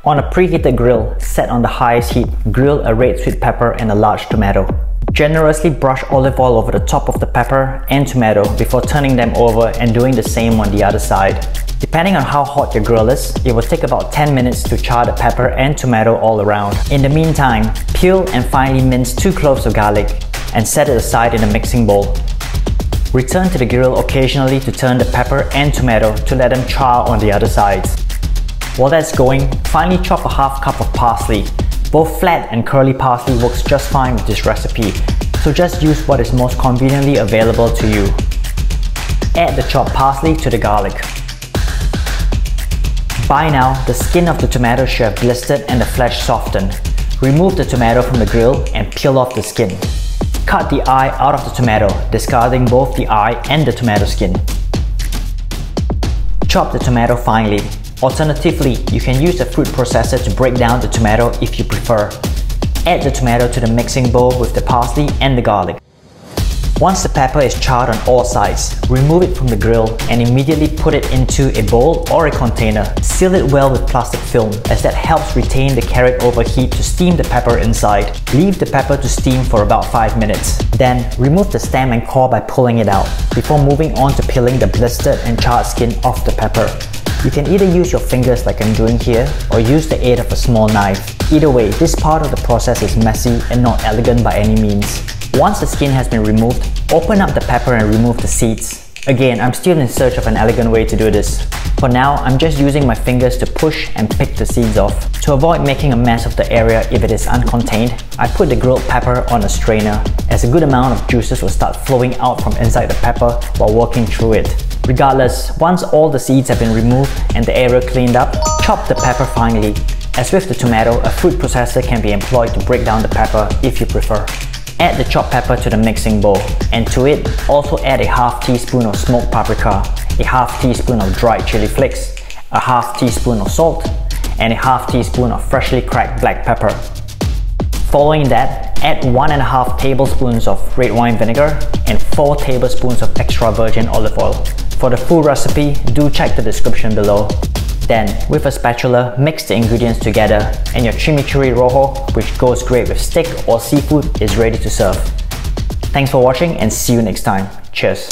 On a preheated grill set on the highest heat, grill a red sweet pepper and a large tomato. Generously brush olive oil over the top of the pepper and tomato before turning them over and doing the same on the other side. Depending on how hot your grill is, it will take about 10 minutes to char the pepper and tomato all around. In the meantime, peel and finely mince 2 cloves of garlic and set it aside in a mixing bowl. Return to the grill occasionally to turn the pepper and tomato to let them char on the other sides. While that's going, finely chop a half cup of parsley. Both flat and curly parsley works just fine with this recipe, so just use what is most conveniently available to you. Add the chopped parsley to the garlic. By now, the skin of the tomato should have blistered and the flesh softened. Remove the tomato from the grill and peel off the skin. Cut the eye out of the tomato, discarding both the eye and the tomato skin. Chop the tomato finely. Alternatively, you can use a food processor to break down the tomato if you prefer. Add the tomato to the mixing bowl with the parsley and the garlic. Once the pepper is charred on all sides, remove it from the grill and immediately put it into a bowl or a container. Seal it well with plastic film, as that helps retain the carrot over heat to steam the pepper inside. Leave the pepper to steam for about 5 minutes. Then, remove the stem and core by pulling it out, before moving on to peeling the blistered and charred skin off the pepper. You can either use your fingers like I'm doing here, or use the aid of a small knife. Either way, this part of the process is messy and not elegant by any means. Once the skin has been removed, open up the pepper and remove the seeds. Again, I'm still in search of an elegant way to do this. For now, I'm just using my fingers to push and pick the seeds off. To avoid making a mess of the area if it is uncontained, I put the grilled pepper on a strainer, as a good amount of juices will start flowing out from inside the pepper while working through it. Regardless, once all the seeds have been removed and the area cleaned up, chop the pepper finely. As with the tomato, a food processor can be employed to break down the pepper if you prefer. Add the chopped pepper to the mixing bowl, and to it, also add a half teaspoon of smoked paprika, a half teaspoon of dried chili flakes, a half teaspoon of salt, and a half teaspoon of freshly cracked black pepper. Following that, add 1.5 tablespoons of red wine vinegar and 4 tablespoons of extra virgin olive oil. For the full recipe, do check the description below. Then, with a spatula, mix the ingredients together and your chimichurri rojo, which goes great with steak or seafood, is ready to serve. Thanks for watching and see you next time. Cheers!